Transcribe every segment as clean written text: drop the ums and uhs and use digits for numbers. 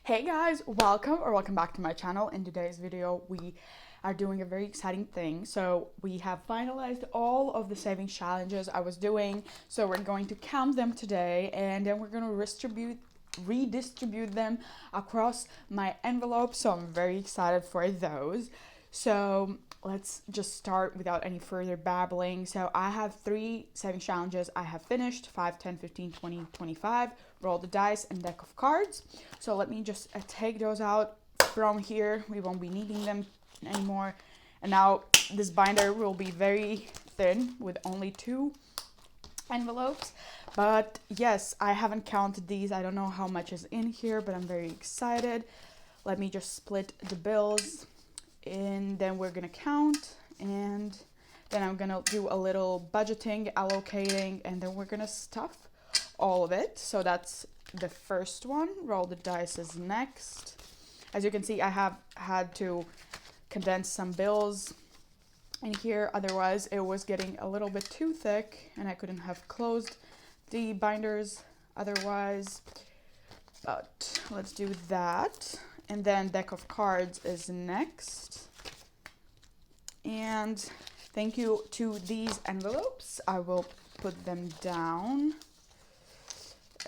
Hey guys, welcome back to my channel. In today's video we are doing a very exciting thing. So we have finalized all of the savings challenges I was doing, so we're going to count them today and then we're going to redistribute them across my envelope. So I'm very excited for those. So let's just start without any further babbling. So I have 3 savings challenges I have finished: 5, 10, 15, 20, 25. Roll the dice and deck of cards. So let me just take those out from here. We won't be needing them anymore. And now this binder will be very thin with only 2 envelopes. But yes, I haven't counted these. I don't know how much is in here, but I'm very excited. Let me just split the bills and then we're gonna count, and then I'm gonna do a little budgeting, allocating, and then we're gonna stuff all of it. So that's the first one. Roll the dice is next. As you can see, I have had to condense some bills in here, otherwise it was getting a little bit too thick and I couldn't have closed the binders otherwise. But let's do that. And then deck of cards is next. And thank you to these envelopes. I will put them down.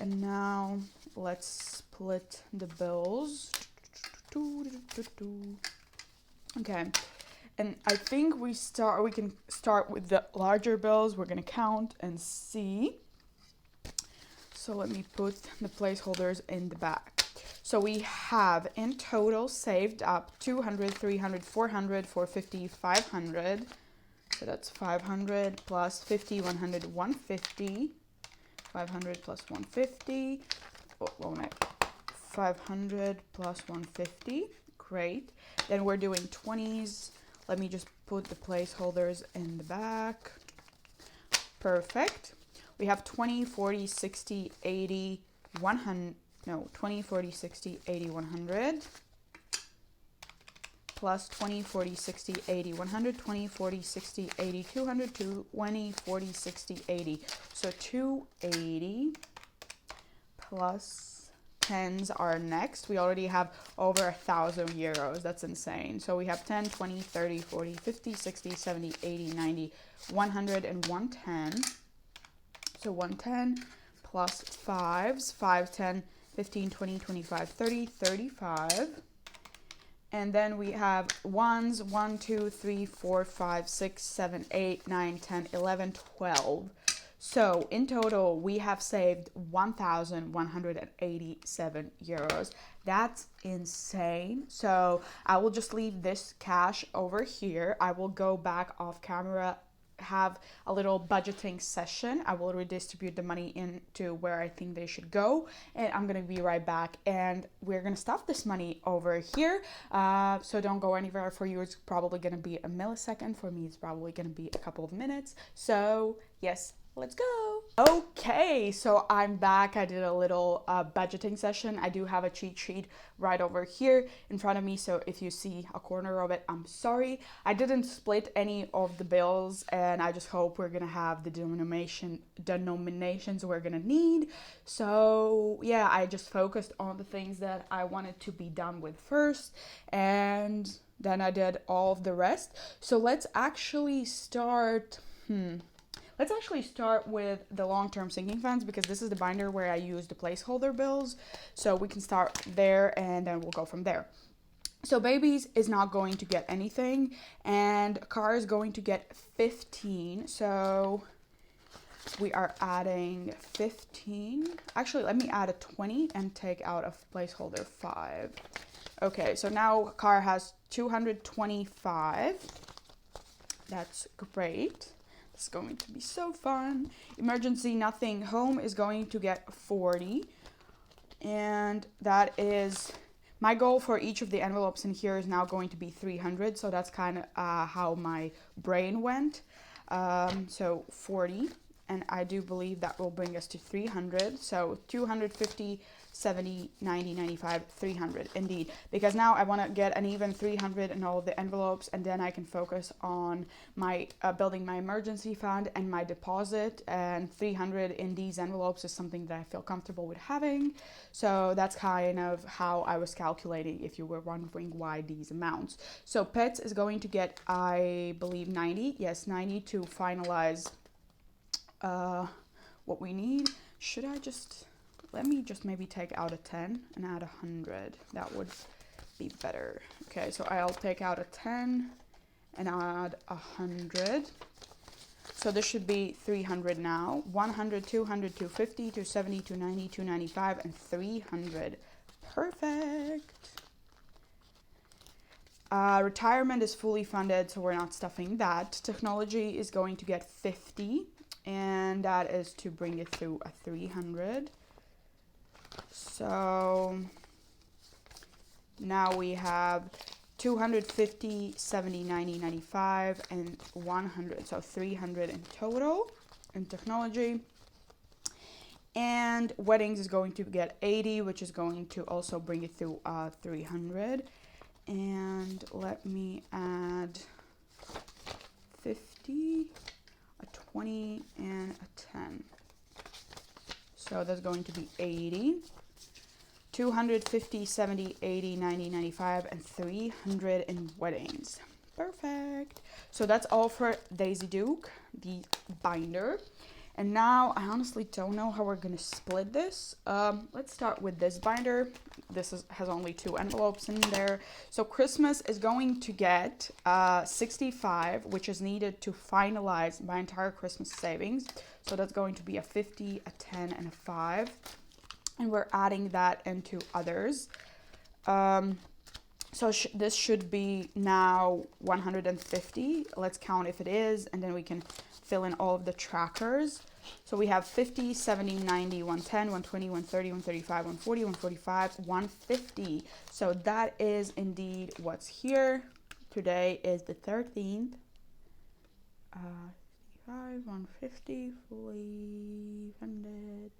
And now let's split the bills. Okay. And I think we can start with the larger bills. We're gonna count and see. So let me put the placeholders in the back. So we have in total saved up 200, 300, 400, 450, 500. So that's 500 plus 50, 100, 150. 500 plus 150. Oh, no. 500 plus 150. Great. Then we're doing 20s. Let me just put the placeholders in the back. Perfect. We have 20, 40, 60, 80, 100. No, 20, 40, 60, 80, 100. Plus 20, 40, 60, 80, 100, 20, 40, 60, 80, 200, 20, 40, 60, 80. So 280 plus 10s are next. We already have over 1,000 euros. That's insane. So we have 10, 20, 30, 40, 50, 60, 70, 80, 90, 100, and 110. So 110 plus 5s, 5, 10, 15, 20, 25, 30, 35. And then we have 1s, 1, 2, 3, 4, 5, 6, 7, 8, 9, 10, 11, 12. So in total, we have saved 1,187 euros. That's insane. So I will just leave this cash over here. I will go back off camera, have a little budgeting session. I will redistribute the money into where I think they should go, and I'm gonna be right back and we're gonna stuff this money over here. So don't go anywhere. For you it's probably gonna be a millisecond. For me it's probably gonna be a couple of minutes. So yes, let's go. Okay, so I'm back. I did a little budgeting session. I do have a cheat sheet right over here in front of me, so if you see a corner of it, I'm sorry. I didn't split any of the bills, and I just hope we're gonna have the denominations we're gonna need. So yeah, I just focused on the things that I wanted to be done with first, and then I did all of the rest. So let's actually start with the long-term sinking funds, because this is the binder where I use the placeholder bills. So we can start there and then we'll go from there. So babies is not going to get anything, and car is going to get 15. So we are adding 15. Actually, let me add a 20 and take out a placeholder 5. Okay, so now car has 225. That's great. It's going to be so fun. Emergency nothing home is going to get 40, and that is my goal for each of the envelopes in here is now going to be 300. So that's kind of how my brain went. So 40, and I do believe that will bring us to 300. So 250, 70, 90, 95, 300. Indeed, because now I want to get an even 300 in all of the envelopes, and then I can focus on my building my emergency fund and my deposit. And 300 in these envelopes is something that I feel comfortable with having. So that's kind of how I was calculating, if you were wondering why these amounts. So pets is going to get, I believe, 90. Yes, 90 to finalize what we need. Should I just, let me just maybe take out a 10 and add 100. That would be better. Okay, so I'll take out a 10 and add 100. So this should be 300 now. 100, 200, 250, 270, 290, 295, and 300. Perfect. Retirement is fully funded, so we're not stuffing that. Technology is going to get 50, and that is to bring it through a 300. So now we have 250, 70, 90, 95, and 100. So 300 in total in technology. And weddings is going to get 80, which is going to also bring it through 300. And let me add 50, a 20, and a 10. So that's going to be 80. 250, 70, 80, 90, 95, and 300 in weddings. Perfect. So that's all for Daisy Duke, the binder. And now I honestly don't know how we're going to split this. Let's start with this binder. This has only 2 envelopes in there. So Christmas is going to get 65, which is needed to finalize my entire Christmas savings. So that's going to be a 50, a 10, and a 5. And we're adding that into others. So this should be now 150. Let's count if it is, and then we can fill in all of the trackers. So we have 50, 70, 90, 110, 120, 130, 135, 140, 145, 150. So that is indeed what's here. Today is the 13th. 65, 150, fully funded.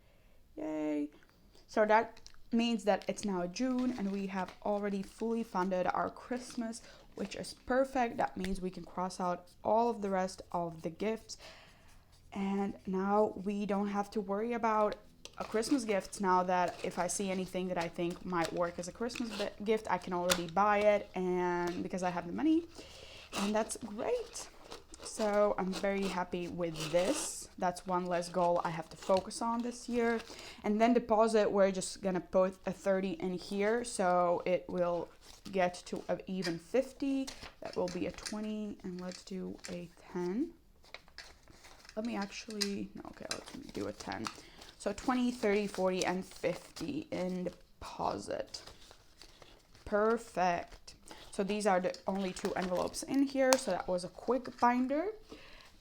Yay. So that means that it's now June and we have already fully funded our Christmas, which is perfect. That means we can cross out all of the rest of the gifts. And now we don't have to worry about a Christmas gifts. Now that if I see anything that I think might work as a Christmas gift, I can already buy it, and because I have the money, and that's great. So I'm very happy with this. That's one less goal I have to focus on this year. And then deposit, we're just gonna put a 30 in here, so it will get to an even 50. That will be a 20, and let's do a 10. Let me actually, no, okay, let's do a 10. So 20, 30, 40, and 50 in deposit. Perfect. So these are the only 2 envelopes in here. So that was a quick binder.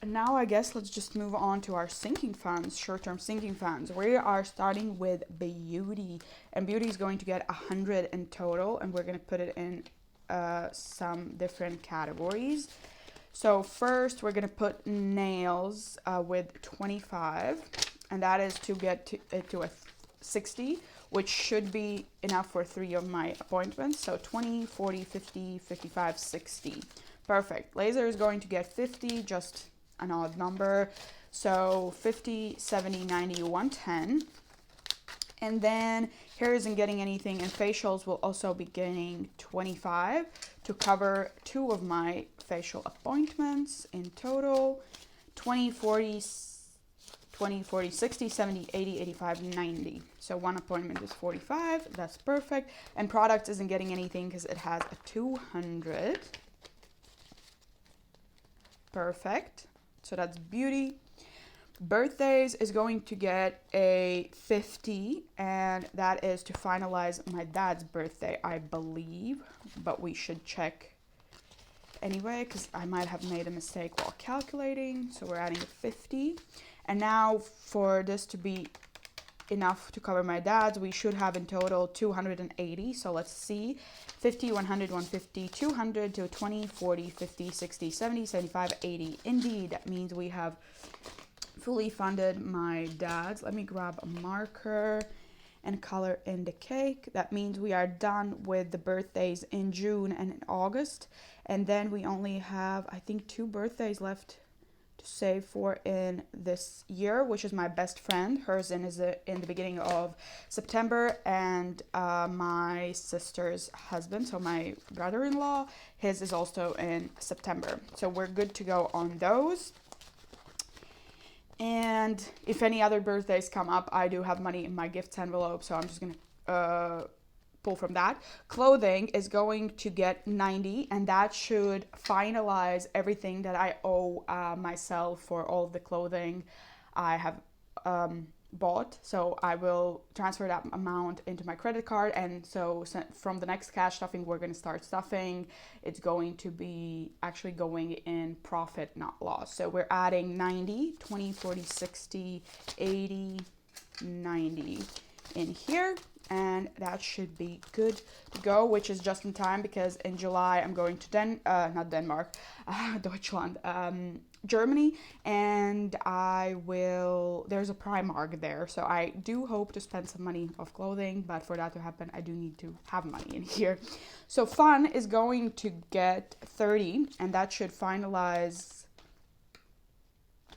And now I guess let's just move on to our sinking funds, short-term sinking funds. We are starting with Beauty, and Beauty is going to get 100 in total, and we're going to put it in some different categories. So first we're going to put nails with 25, and that is to get to a 60, which should be enough for 3 of my appointments. So 20, 40, 50, 55, 60. Perfect. Laser is going to get 50, just an odd number. So 50, 70, 90, 110. And then hair isn't getting anything, and facials will also be getting 25 to cover 2 of my facial appointments in total. 20, 40, 20, 40, 60, 70, 80, 85, 90. So 1 appointment is 45. That's perfect. And products isn't getting anything because it has a 200. Perfect. So that's Beauty. Birthdays is going to get a 50, and that is to finalize my dad's birthday, I believe, but we should check anyway because I might have made a mistake while calculating. So we're adding a 50, and now for this to be enough to cover my dad's, we should have in total 280. So let's see, 50, 100, 150, 200, 220, 40, 50, 60, 70, 75, 80. Indeed, that means we have fully funded my dad's. Let me grab a marker and color in the cake. That means we are done with the birthdays in June and in August. And then we only have, I think, 2 birthdays left to save for in this year, which is my best friend. Hers is in the beginning of September, and my sister's husband, so my brother-in-law, his is also in September. So we're good to go on those. And if any other birthdays come up, I do have money in my gifts envelope, so I'm just gonna pull from that. Clothing is going to get 90, and that should finalize everything that I owe myself for all of the clothing I have bought. So I will transfer that amount into my credit card, and so from the next cash stuffing we're going to start stuffing, it's going to be actually going in profit, not loss. So we're adding 90, 20, 40, 60, 80, 90 in here, and that should be good to go, which is just in time because in July I'm going to not Denmark, Deutschland, Germany, and there's a Primark there, so I do hope to spend some money of clothing, but for that to happen I do need to have money in here. So fun is going to get 30, and that should finalize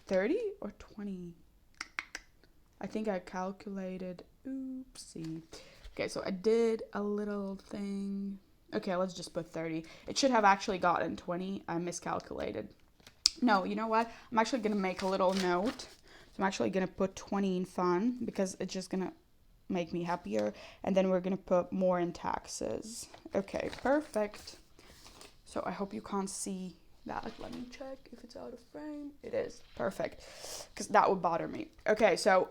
30 or 20. I think I calculated, oopsie. Okay, so I did a little thing. Okay, let's just put 30. It should have actually gotten 20. I miscalculated. No, you know what? I'm actually going to make a little note. So I'm actually going to put 20 in fun because it's just going to make me happier. And then we're going to put more in taxes. Okay, perfect. So I hope you can't see that. Let me check if it's out of frame. It is. Perfect. Because that would bother me. Okay, so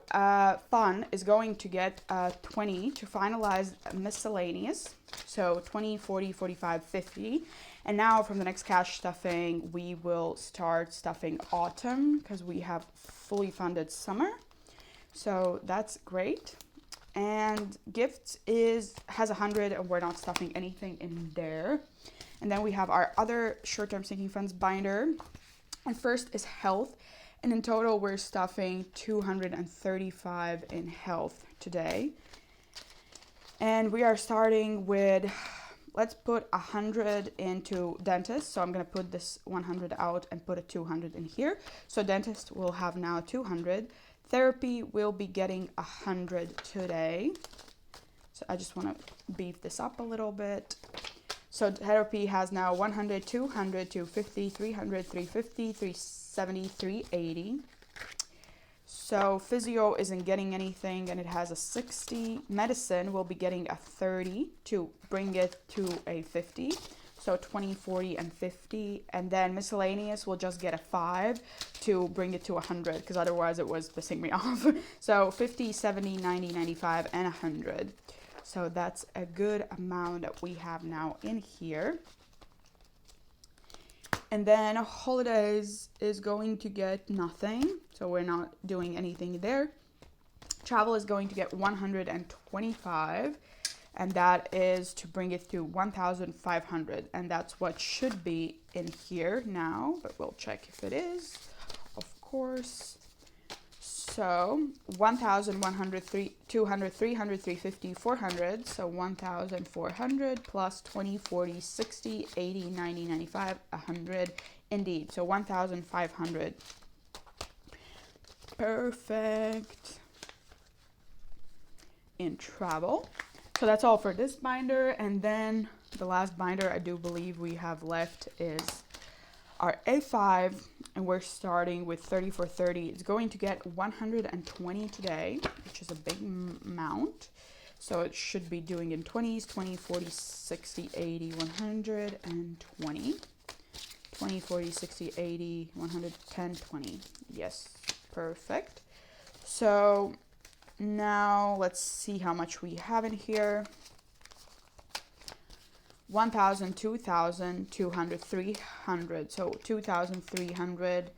fun is going to get 20 to finalize miscellaneous. So 20, 40, 45, 50. And now from the next cash stuffing, we will start stuffing autumn because we have fully funded summer. So that's great. And gifts has 100, and we're not stuffing anything in there. And then we have our other short-term sinking funds binder. And first is health. And in total, we're stuffing 235 in health today. And we are starting with, let's put 100 into dentist. So I'm going to put this 100 out and put a 200 in here. So dentist will have now 200. Therapy will be getting 100 today. So I just want to beef this up a little bit. So therapy has now 100, 200, 250, 300, 350, 370, 380. So physio isn't getting anything, and it has a 60. Medicine will be getting a 30 to bring it to a 50. So 20, 40, and 50. And then miscellaneous will just get a 5 to bring it to 100, because otherwise it was pissing me off. So 50, 70, 90, 95, and 100. So that's a good amount that we have now in here. And then holidays is going to get nothing. So we're not doing anything there. Travel is going to get 125. And that is to bring it to 1,500. And that's what should be in here now. But we'll check if it is, of course. So 1,100, 200, 300, 350, 400. So 1,400 plus 20, 40, 60, 80, 90, 95, 100. Indeed. So 1,500. Perfect. In travel. So that's all for this binder. And then the last binder I do believe we have left is our A5, and we're starting with 30 for 30. It's going to get 120 today, which is a big amount. So it should be doing in 20s, 20, 40, 60, 80, 100, and 20. 20, 40, 60, 80, 110, 20. Yes, perfect. So now let's see how much we have in here. 1,000, 2,000, 200, 300. So 2,300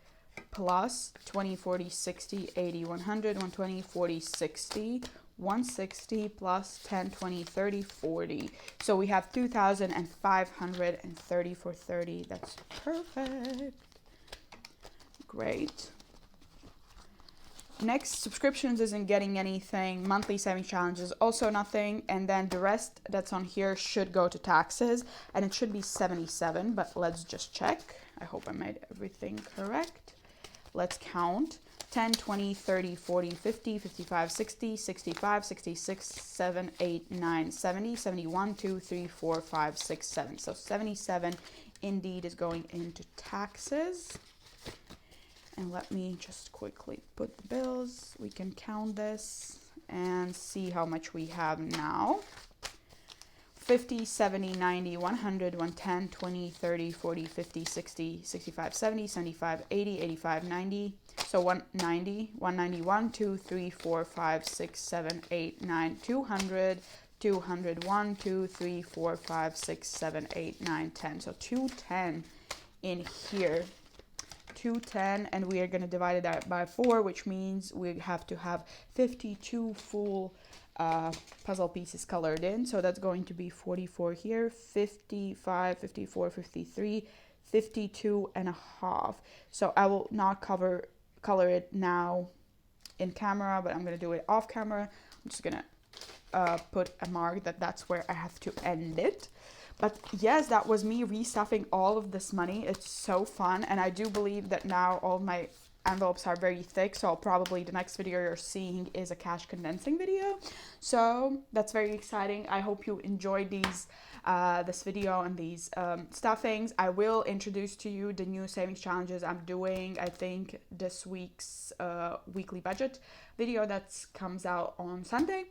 plus 20, 40, 60, 80, 100, 120, 40, 60, 160 plus 10, 20, 30, 40. So we have 2,530 for 30. That's perfect. Great. Next, subscriptions isn't getting anything. Monthly savings challenges also nothing. And then the rest that's on here should go to taxes, and it should be 77, but let's just check. I hope I made everything correct. Let's count. 10, 20, 30, 40, 50, 55, 60, 65, 66, 7, 8, 9, 70, 71, 2, 3, 4, 5, 6, 7. So 77 indeed is going into taxes. And let me just quickly put the bills. We can count this and see how much we have now. 50, 70, 90, 100, 110, 20, 30, 40, 50, 60, 65, 70, 75, 80, 85, 90. So 190, 191, 2, 3, 4, 5, 6, 7, 8, 9, 200, 200, 1, 2, 3, 4, 5, 6, 7, 8, 9, 10. So 210 in here. 210, and we are going to divide that by 4, which means we have to have 52 full puzzle pieces colored in. So that's going to be 44 here, 55, 54, 53, 52 and a half. So I will not color it now in camera, but I'm going to do it off camera. I'm just going to put a mark that's where I have to end it. But yes, that was me restuffing all of this money. It's so fun. And I do believe that now all of my envelopes are very thick. So probably the next video you're seeing is a cash condensing video. So that's very exciting. I hope you enjoyed this video and these stuffings. I will introduce to you the new savings challenges I'm doing. I think this week's weekly budget video that comes out on Sunday.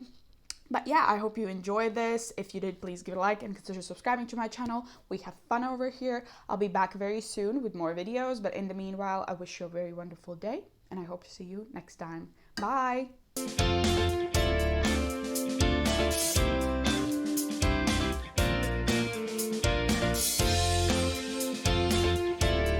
But yeah, I hope you enjoyed this. If you did, please give it a like and consider subscribing to my channel. We have fun over here. I'll be back very soon with more videos. But in the meanwhile, I wish you a very wonderful day. And I hope to see you next time. Bye!